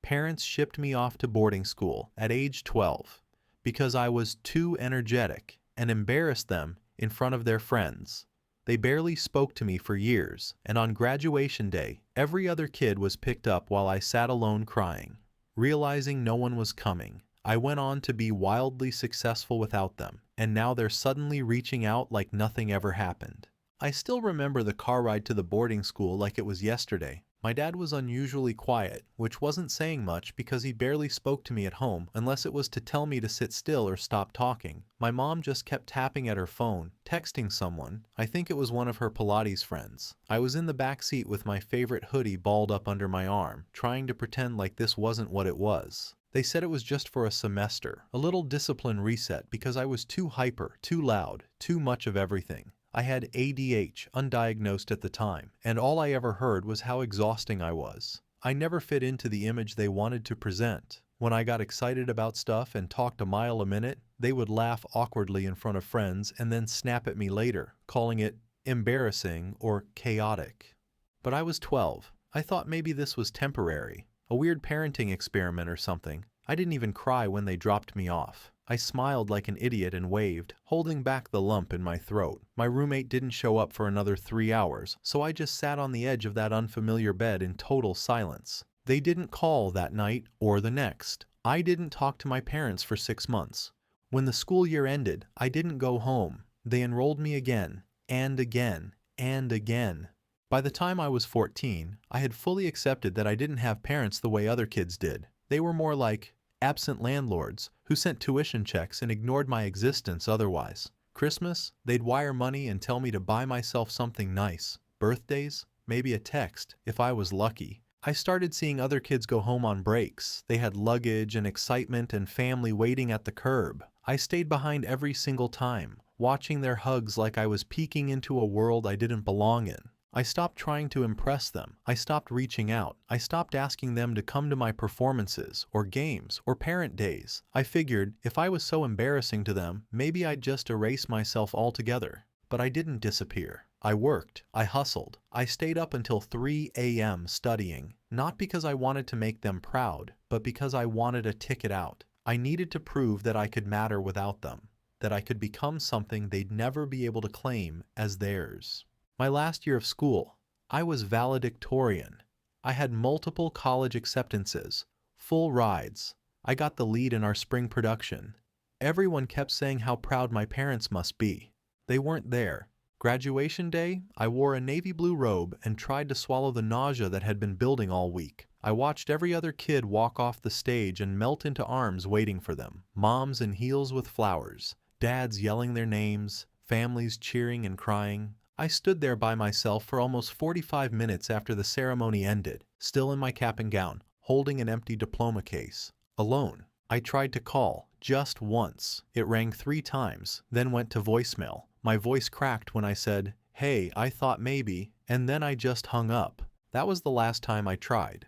Parents shipped me off to boarding school at age 12 because I was too energetic and embarrassed them in front of their friends. They barely spoke to me for years, and on graduation day, every other kid was picked up while I sat alone crying. Realizing no one was coming, I went on to be wildly successful without them, and now they're suddenly reaching out like nothing ever happened. I still remember the car ride to the boarding school like it was yesterday. My dad was unusually quiet, which wasn't saying much because he barely spoke to me at home unless it was to tell me to sit still or stop talking. My mom just kept tapping at her phone, texting someone. I think it was one of her Pilates friends. I was in the back seat with my favorite hoodie balled up under my arm, trying to pretend like this wasn't what it was. They said it was just for a semester, a little discipline reset because I was too hyper, too loud, too much of everything. I had ADHD, undiagnosed at the time, and all I ever heard was how exhausting I was. I never fit into the image they wanted to present. When I got excited about stuff and talked a mile a minute, they would laugh awkwardly in front of friends and then snap at me later, calling it embarrassing or chaotic. But I was 12. I thought maybe this was temporary, a weird parenting experiment or something. I didn't even cry when they dropped me off. I smiled like an idiot and waved, holding back the lump in my throat. My roommate didn't show up for another 3 hours, so I just sat on the edge of that unfamiliar bed in total silence. They didn't call that night or the next. I didn't talk to my parents for 6 months. When the school year ended, I didn't go home. They enrolled me again, and again, and again. By the time I was 14, I had fully accepted that I didn't have parents the way other kids did. They were more like absent landlords who sent tuition checks and ignored my existence otherwise. Christmas, they'd wire money and tell me to buy myself something nice. Birthdays, maybe a text, if I was lucky. I started seeing other kids go home on breaks. They had luggage and excitement and family waiting at the curb. I stayed behind every single time, watching their hugs like I was peeking into a world I didn't belong in. I stopped trying to impress them. I stopped reaching out. I stopped asking them to come to my performances, or games, or parent days. I figured, if I was so embarrassing to them, maybe I'd just erase myself altogether. But I didn't disappear. I worked. I hustled. I stayed up until 3 a.m. studying, not because I wanted to make them proud, but because I wanted a ticket out. I needed to prove that I could matter without them, that I could become something they'd never be able to claim as theirs. My last year of school, I was valedictorian. I had multiple college acceptances, full rides. I got the lead in our spring production. Everyone kept saying how proud my parents must be. They weren't there. Graduation day, I wore a navy blue robe and tried to swallow the nausea that had been building all week. I watched every other kid walk off the stage and melt into arms waiting for them. Moms in heels with flowers, dads yelling their names, families cheering and crying. I stood there by myself for almost 45 minutes after the ceremony ended, still in my cap and gown, holding an empty diploma case. Alone. I tried to call, just once. It rang 3 times, then went to voicemail. My voice cracked when I said, "Hey, I thought maybe," and then I just hung up. That was the last time I tried.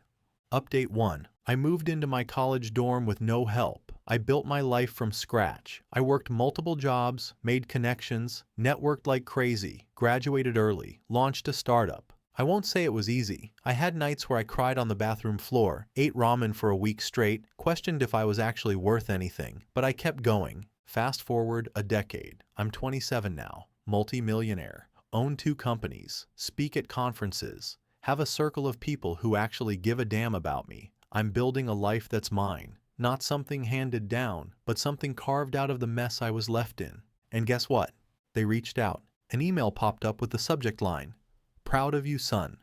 Update 1. I moved into my college dorm with no help. I built my life from scratch. I worked multiple jobs, made connections, networked like crazy, graduated early, launched a startup. I won't say it was easy. I had nights where I cried on the bathroom floor, ate ramen for a week straight, questioned if I was actually worth anything, but I kept going. Fast forward a decade. I'm 27 now, multi-millionaire, own 2 companies, speak at conferences, have a circle of people who actually give a damn about me. I'm building a life that's mine. Not something handed down, but something carved out of the mess I was left in. And guess what? They reached out. An email popped up with the subject line, "Proud of you, son."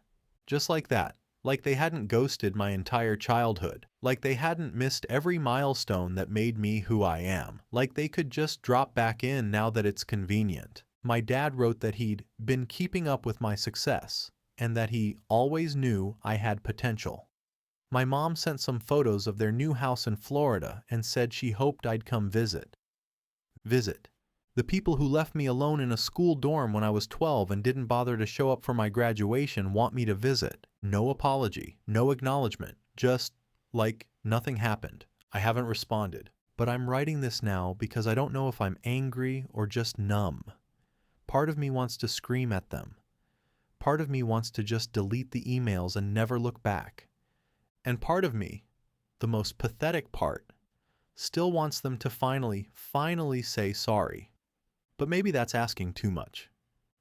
Just like that. Like they hadn't ghosted my entire childhood. Like they hadn't missed every milestone that made me who I am. Like they could just drop back in now that it's convenient. My dad wrote that he'd been keeping up with my success, and that he always knew I had potential. My mom sent some photos of their new house in Florida and said she hoped I'd come visit. The people who left me alone in a school dorm when I was 12 and didn't bother to show up for my graduation want me to visit. No apology, no acknowledgement, just like nothing happened. I haven't responded. But I'm writing this now because I don't know if I'm angry or just numb. Part of me wants to scream at them. Part of me wants to just delete the emails and never look back. And part of me The most pathetic part, still wants them to finally say sorry. But maybe that's asking too much.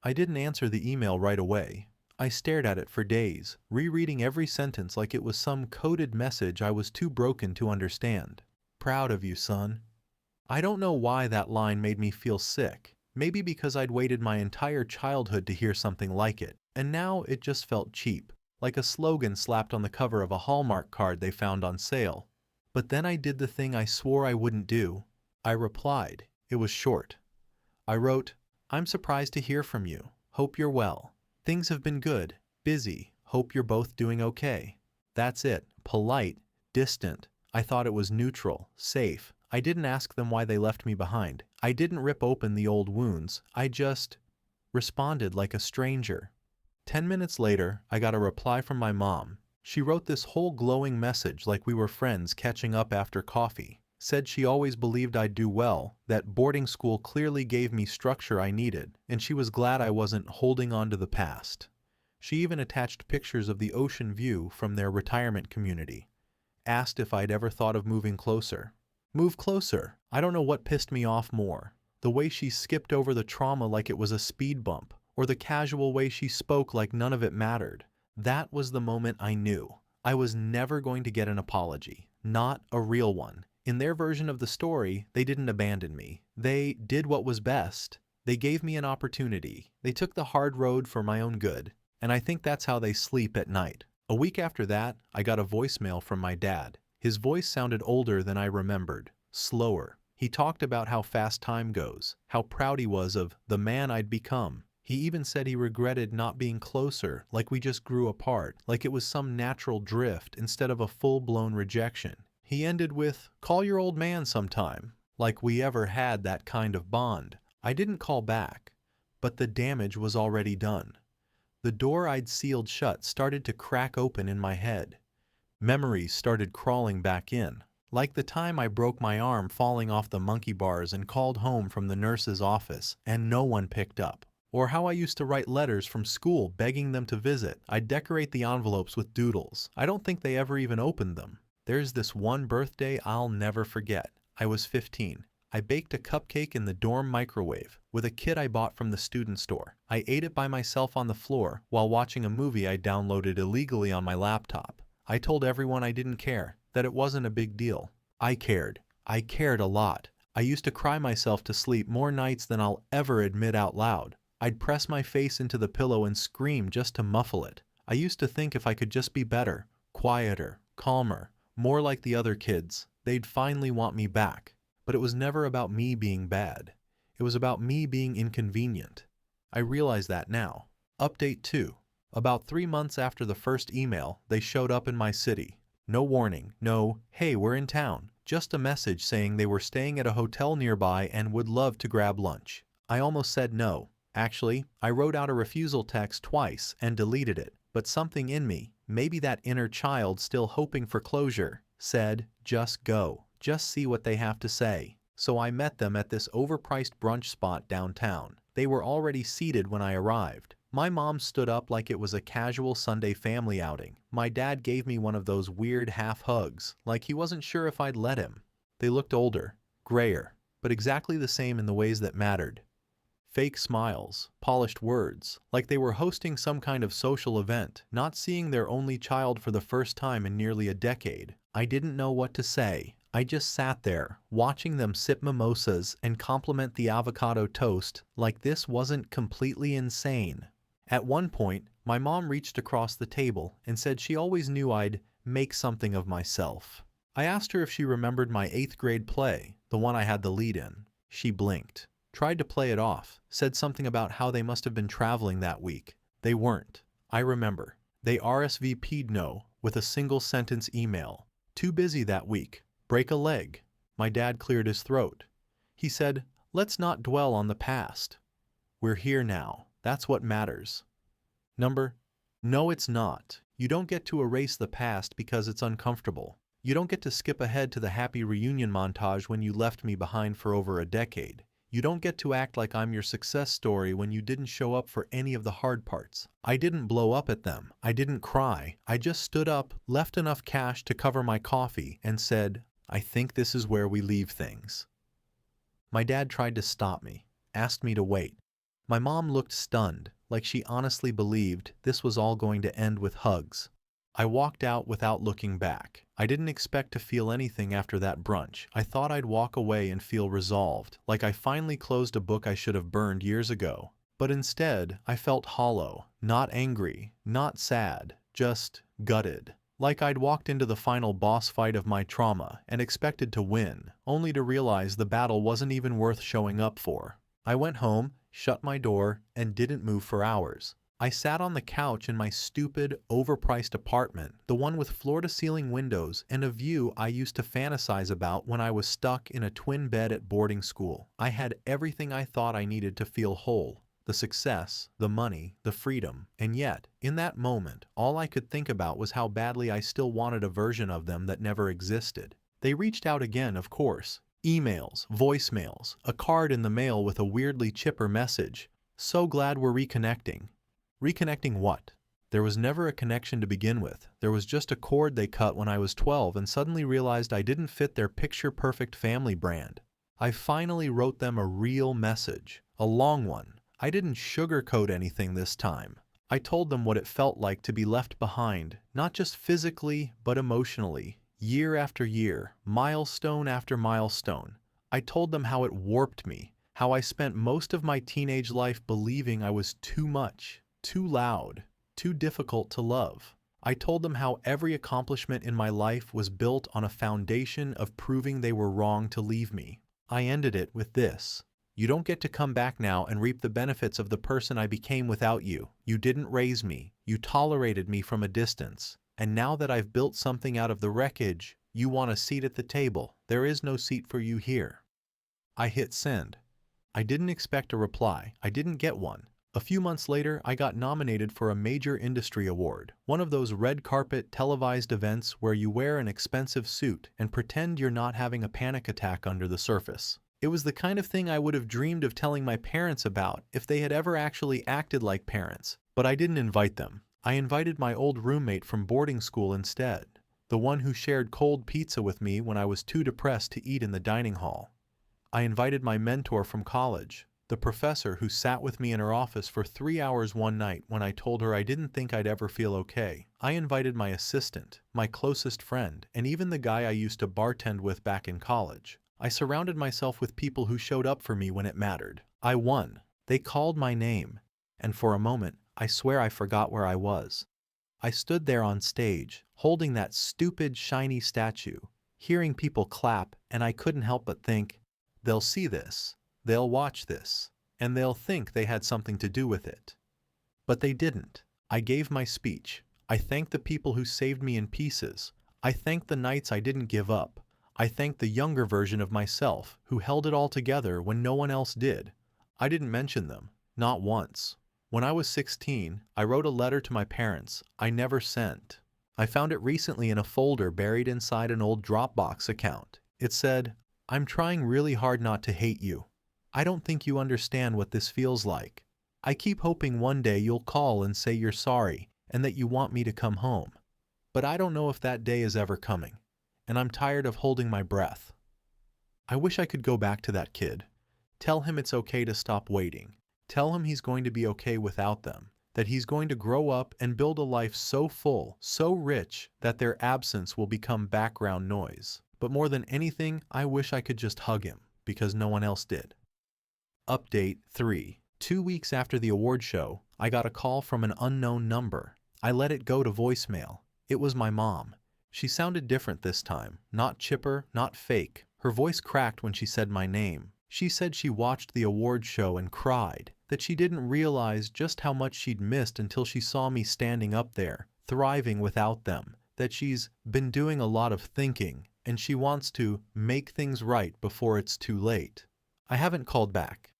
I didn't answer the email right away. I stared at it for days, rereading every sentence like it was some coded message I was too broken to understand. Proud of you, son. I don't know why that line made me feel sick. Maybe because I'd waited my entire childhood to hear something like it, and now it just felt cheap, like a slogan slapped on the cover of a Hallmark card they found on sale. But then I did the thing I swore I wouldn't do. I replied. It was short. I wrote, "I'm surprised to hear from you. Hope you're well. Things have been good, busy. Hope you're both doing okay." That's it. Polite, distant. I thought it was neutral, safe. I didn't ask them why they left me behind. I didn't rip open the old wounds. I just responded like a stranger. 10 minutes later, I got a reply from my mom. She wrote this whole glowing message like we were friends catching up after coffee. Said she always believed I'd do well, that boarding school clearly gave me structure I needed, and she was glad I wasn't holding on to the past. She even attached pictures of the ocean view from their retirement community. Asked if I'd ever thought of moving closer. Move closer. I don't know what pissed me off more. The way she skipped over the trauma like it was a speed bump, or the casual way she spoke like none of it mattered. That was the moment I knew. I was never going to get an apology. Not a real one. In their version of the story, they didn't abandon me. They did what was best. They gave me an opportunity. They took the hard road for my own good. And I think that's how they sleep at night. A week after that, I got a voicemail from my dad. His voice sounded older than I remembered, slower. He talked about how fast time goes, how proud he was of the man I'd become. He even said he regretted not being closer, like we just grew apart, like it was some natural drift instead of a full-blown rejection. He ended with, "Call your old man sometime," like we ever had that kind of bond. I didn't call back, but the damage was already done. The door I'd sealed shut started to crack open in my head. Memories started crawling back in, like the time I broke my arm falling off the monkey bars and called home from the nurse's office and no one picked up. Or how I used to write letters from school begging them to visit. I'd decorate the envelopes with doodles. I don't think they ever even opened them. There's this one birthday I'll never forget. I was 15. I baked a cupcake in the dorm microwave with a kit I bought from the student store. I ate it by myself on the floor while watching a movie I downloaded illegally on my laptop. I told everyone I didn't care, that it wasn't a big deal. I cared. I cared a lot. I used to cry myself to sleep more nights than I'll ever admit out loud. I'd press my face into the pillow and scream just to muffle it. I used to think if I could just be better, quieter, calmer, more like the other kids, they'd finally want me back. But it was never about me being bad. It was about me being inconvenient. I realize that now. Update 2. About 3 months after the first email, they showed up in my city. No warning, no, "Hey, we're in town." Just a message saying they were staying at a hotel nearby and would love to grab lunch. I almost said no. Actually, I wrote out a refusal text twice and deleted it, but something in me, maybe that inner child still hoping for closure, said, "Just go. Just see what they have to say." So I met them at this overpriced brunch spot downtown. They were already seated when I arrived. My mom stood up like it was a casual Sunday family outing. My dad gave me one of those weird half hugs, like he wasn't sure if I'd let him. They looked older, grayer, but exactly the same in the ways that mattered. Fake smiles, polished words, like they were hosting some kind of social event, not seeing their only child for the first time in nearly a decade. I didn't know what to say. I just sat there, watching them sip mimosas and compliment the avocado toast like this wasn't completely insane. At one point, my mom reached across the table and said she always knew I'd make something of myself. I asked her if she remembered my 8th grade play, the one I had the lead in. She blinked. Tried to play it off, said something about how they must have been traveling that week. They weren't. I remember. They RSVP'd no with a single sentence email. "Too busy that week. Break a leg." My dad cleared his throat. He said, "Let's not dwell on the past. We're here now. That's what matters." No, it's not. You don't get to erase the past because it's uncomfortable. You don't get to skip ahead to the happy reunion montage when you left me behind for over a decade. You don't get to act like I'm your success story when you didn't show up for any of the hard parts. I didn't blow up at them. I didn't cry. I just stood up, left enough cash to cover my coffee, and said, I think this is where we leave things. My dad tried to stop me, asked me to wait. My mom looked stunned, like she honestly believed this was all going to end with hugs. I walked out without looking back. I didn't expect to feel anything after that brunch. I thought I'd walk away and feel resolved, like I finally closed a book I should have burned years ago. But instead, I felt hollow, not angry, not sad, just gutted. Like I'd walked into the final boss fight of my trauma and expected to win, only to realize the battle wasn't even worth showing up for. I went home, shut my door, and didn't move for hours. I sat on the couch in my stupid, overpriced apartment, the one with floor-to-ceiling windows and a view I used to fantasize about when I was stuck in a twin bed at boarding school. I had everything I thought I needed to feel whole. The success, the money, the freedom, and yet, in that moment, all I could think about was how badly I still wanted a version of them that never existed. They reached out again, of course. Emails, voicemails, a card in the mail with a weirdly chipper message. So glad we're reconnecting. Reconnecting what? There was never a connection to begin with. There was just a cord they cut when I was 12 and suddenly realized I didn't fit their picture-perfect family brand. I finally wrote them a real message, a long one. I didn't sugarcoat anything this time. I told them what it felt like to be left behind, not just physically, but emotionally, year after year, milestone after milestone. I told them how it warped me, how I spent most of my teenage life believing I was too much, too loud, too difficult to love. I told them how every accomplishment in my life was built on a foundation of proving they were wrong to leave me. I ended it with this. You don't get to come back now and reap the benefits of the person I became without you. You didn't raise me. You tolerated me from a distance. And now that I've built something out of the wreckage, you want a seat at the table. There is no seat for you here. I hit send. I didn't expect a reply. I didn't get one. A few months later, I got nominated for a major industry award, one of those red carpet televised events where you wear an expensive suit and pretend you're not having a panic attack under the surface. It was the kind of thing I would have dreamed of telling my parents about if they had ever actually acted like parents, but I didn't invite them. I invited my old roommate from boarding school instead, the one who shared cold pizza with me when I was too depressed to eat in the dining hall. I invited my mentor from college, the professor who sat with me in her office for 3 hours one night when I told her I didn't think I'd ever feel okay. I invited my assistant, my closest friend, and even the guy I used to bartend with back in college. I surrounded myself with people who showed up for me when it mattered. I won. They called my name. And for a moment, I swear I forgot where I was. I stood there on stage, holding that stupid, shiny statue, hearing people clap, and I couldn't help but think, they'll see this, they'll watch this, and they'll think they had something to do with it. But they didn't. I gave my speech. I thanked the people who saved me in pieces. I thanked the nights I didn't give up. I thanked the younger version of myself who held it all together when no one else did. I didn't mention them, not once. When I was 16, I wrote a letter to my parents I never sent. I found it recently in a folder buried inside an old Dropbox account. It said, I'm trying really hard not to hate you. I don't think you understand what this feels like. I keep hoping one day you'll call and say you're sorry and that you want me to come home. But I don't know if that day is ever coming. And I'm tired of holding my breath. I wish I could go back to that kid. Tell him it's okay to stop waiting. Tell him he's going to be okay without them, that he's going to grow up and build a life so full, so rich, that their absence will become background noise. But more than anything, I wish I could just hug him, because no one else did. Update 3. 2 weeks after the award show, I got a call from an unknown number. I let it go to voicemail. It was my mom. She sounded different this time, not chipper, not fake. Her voice cracked when she said my name. She said she watched the award show and cried, that she didn't realize just how much she'd missed until she saw me standing up there, thriving without them, that she's been doing a lot of thinking, and she wants to make things right before it's too late. I haven't called back.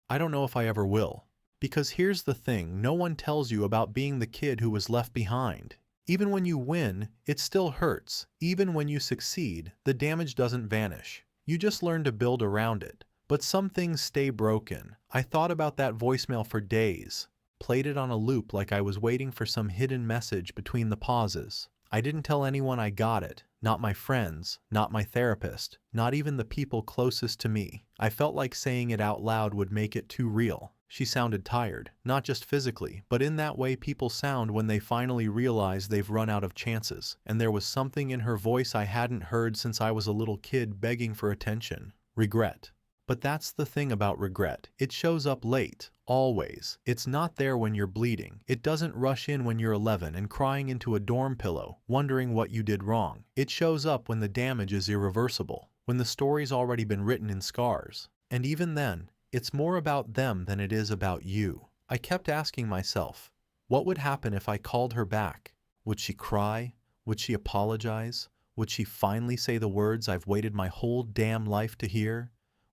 I don't know if I ever will. Because here's the thing no one tells you about being the kid who was left behind. Even when you win, it still hurts. Even when you succeed, the damage doesn't vanish. You just learn to build around it. But some things stay broken. I thought about that voicemail for days, played it on a loop like I was waiting for some hidden message between the pauses. I didn't tell anyone I got it, not my friends, not my therapist, not even the people closest to me. I felt like saying it out loud would make it too real. She sounded tired, not just physically, but in that way people sound when they finally realize they've run out of chances. And there was something in her voice I hadn't heard since I was a little kid begging for attention. Regret. But that's the thing about regret. It shows up late, always. It's not there when you're bleeding. It doesn't rush in when you're 11 and crying into a dorm pillow, wondering what you did wrong. It shows up when the damage is irreversible, when the story's already been written in scars. And even then, it's more about them than it is about you. I kept asking myself, what would happen if I called her back? Would she cry? Would she apologize? Would she finally say the words I've waited my whole damn life to hear?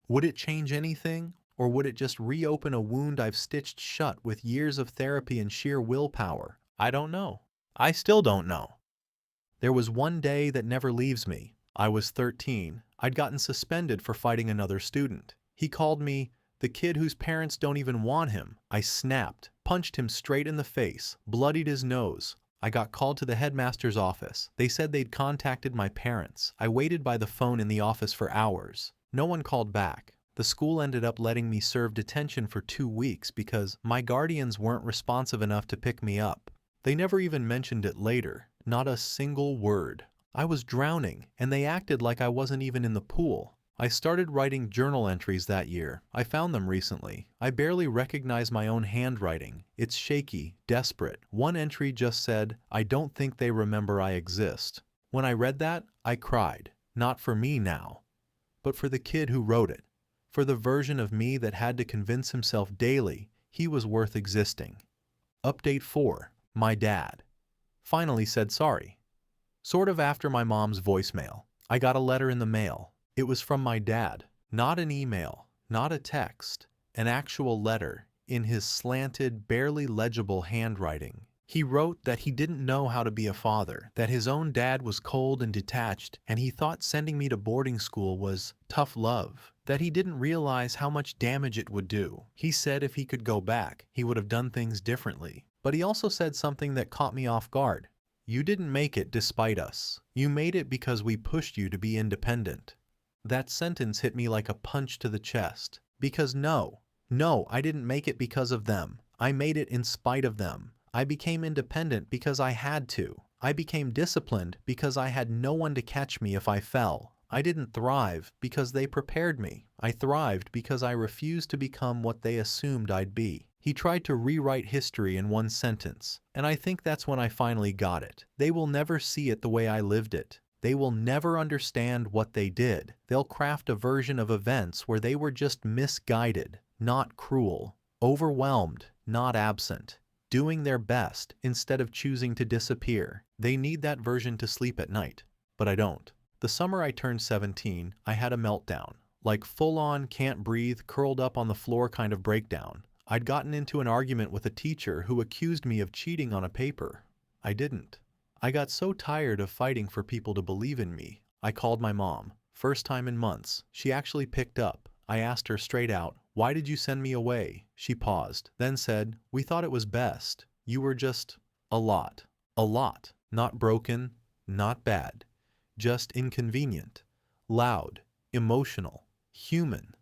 Would it change anything, or would it just reopen a wound I've stitched shut with years of therapy and sheer willpower? I don't know. I still don't know. There was one day that never leaves me. I was 13. I'd gotten suspended for fighting another student. He called me the kid whose parents don't even want him. I snapped, punched him straight in the face, bloodied his nose. I got called to the headmaster's office. They said they'd contacted my parents. I waited by the phone in the office for hours. No one called back. The school ended up letting me serve detention for 2 weeks because my guardians weren't responsive enough to pick me up. They never even mentioned it later. Not a single word. I was drowning, and they acted like I wasn't even in the pool. I started writing journal entries that year. I found them recently. I barely recognize my own handwriting. It's shaky, desperate. One entry just said, "I don't think they remember I exist." When I read that, I cried. Not for me now, but for the kid who wrote it, for the version of me that had to convince himself daily he was worth existing. Update 4. My dad finally said sorry. Sort of after my mom's voicemail, I got a letter in the mail. It was from my dad, not an email, not a text, an actual letter in his slanted, barely legible handwriting. He wrote that he didn't know how to be a father, that his own dad was cold and detached, and he thought sending me to boarding school was tough love, that he didn't realize how much damage it would do. He said if he could go back, he would have done things differently. But he also said something that caught me off guard. You didn't make it despite us. You made it because we pushed you to be independent. That sentence hit me like a punch to the chest. Because no, I didn't make it because of them. I made it in spite of them. I became independent because I had to. I became disciplined because I had no one to catch me if I fell. I didn't thrive because they prepared me. I thrived because I refused to become what they assumed I'd be. He tried to rewrite history in one sentence, and I think that's when I finally got it. They will never see it the way I lived it. They will never understand what they did. They'll craft a version of events where they were just misguided, not cruel, overwhelmed, not absent, doing their best instead of choosing to disappear. They need that version to sleep at night, but I don't. The summer I turned 17, I had a meltdown, like full-on can't breathe, curled up on the floor kind of breakdown. I'd gotten into an argument with a teacher who accused me of cheating on a paper. I didn't. I got so tired of fighting for people to believe in me. I called my mom. First time in months. She actually picked up. I asked her straight out, "Why did you send me away?" She paused, then said, "We thought it was best. You were just a lot. A lot. Not broken, not bad. Just inconvenient, loud, emotional, human."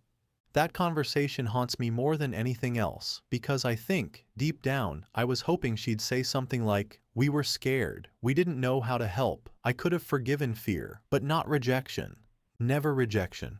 That conversation haunts me more than anything else, because I think, deep down, I was hoping she'd say something like, "We were scared. We didn't know how to help. I could have forgiven fear, but not rejection. Never rejection."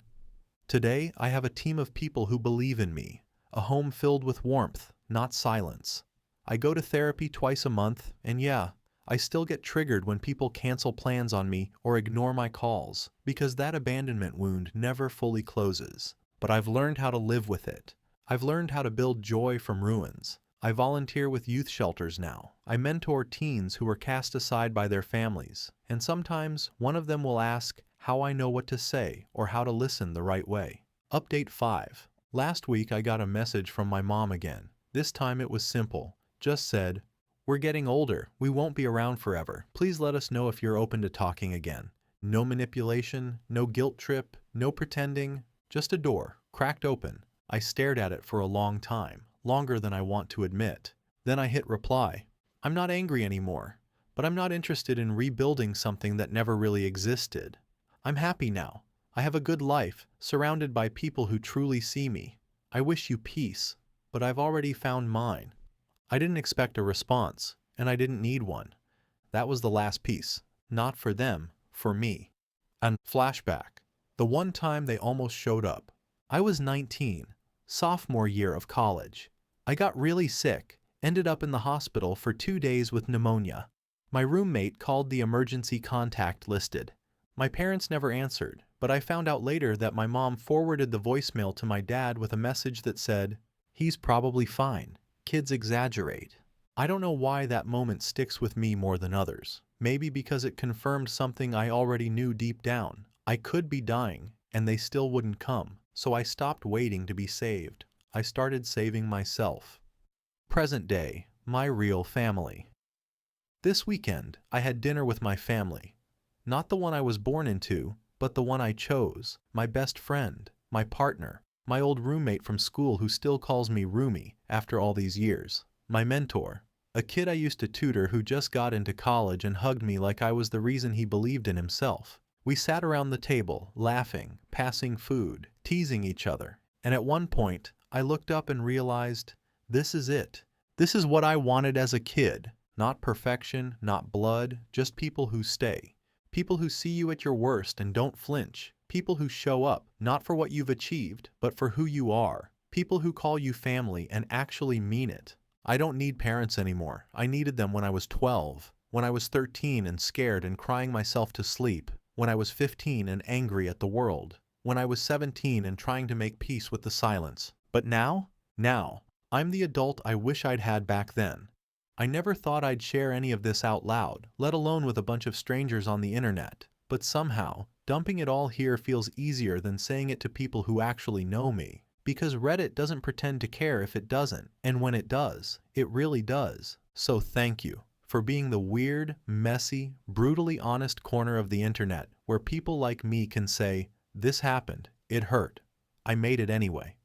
Today, I have a team of people who believe in me, a home filled with warmth, not silence. I go to therapy twice a month, and yeah, I still get triggered when people cancel plans on me or ignore my calls, because that abandonment wound never fully closes. But I've learned how to live with it. I've learned how to build joy from ruins. I volunteer with youth shelters now. I mentor teens who were cast aside by their families, and sometimes one of them will ask how I know what to say or how to listen the right way. Update 5. Last week I got a message from my mom again. This time it was simple. Just said, "We're getting older. We won't be around forever. Please let us know if you're open to talking again." No manipulation, no guilt trip, no pretending, just a door. Cracked open, I stared at it for a long time, longer than I want to admit. Then I hit reply. I'm not angry anymore, but I'm not interested in rebuilding something that never really existed. I'm happy now. I have a good life, surrounded by people who truly see me. I wish you peace, but I've already found mine. I didn't expect a response, and I didn't need one. That was the last piece. Not for them, for me. And flashback. The one time they almost showed up. I was 19, sophomore year of college. I got really sick, ended up in the hospital for 2 days with pneumonia. My roommate called the emergency contact listed. My parents never answered, but I found out later that my mom forwarded the voicemail to my dad with a message that said, "He's probably fine. Kids exaggerate." I don't know why that moment sticks with me more than others. Maybe because it confirmed something I already knew deep down. I could be dying, and they still wouldn't come, so I stopped waiting to be saved. I started saving myself. Present day, my real family. This weekend, I had dinner with my family. Not the one I was born into, but the one I chose, my best friend, my partner, my old roommate from school who still calls me Roomie after all these years, my mentor, a kid I used to tutor who just got into college and hugged me like I was the reason he believed in himself. We sat around the table, laughing, passing food, teasing each other, and at one point, I looked up and realized, this is it. This is what I wanted as a kid. Not perfection, not blood, just people who stay. People who see you at your worst and don't flinch. People who show up, not for what you've achieved, but for who you are. People who call you family and actually mean it. I don't need parents anymore. I needed them when I was 12, when I was 13 and scared and crying myself to sleep, when I was 15 and angry at the world, when I was 17 and trying to make peace with the silence. But now, I'm the adult I wish I'd had back then. I never thought I'd share any of this out loud, let alone with a bunch of strangers on the internet. But somehow, dumping it all here feels easier than saying it to people who actually know me. Because Reddit doesn't pretend to care if it doesn't, and when it does, it really does. So thank you for being the weird, messy, brutally honest corner of the internet where people like me can say, this happened, it hurt, I made it anyway.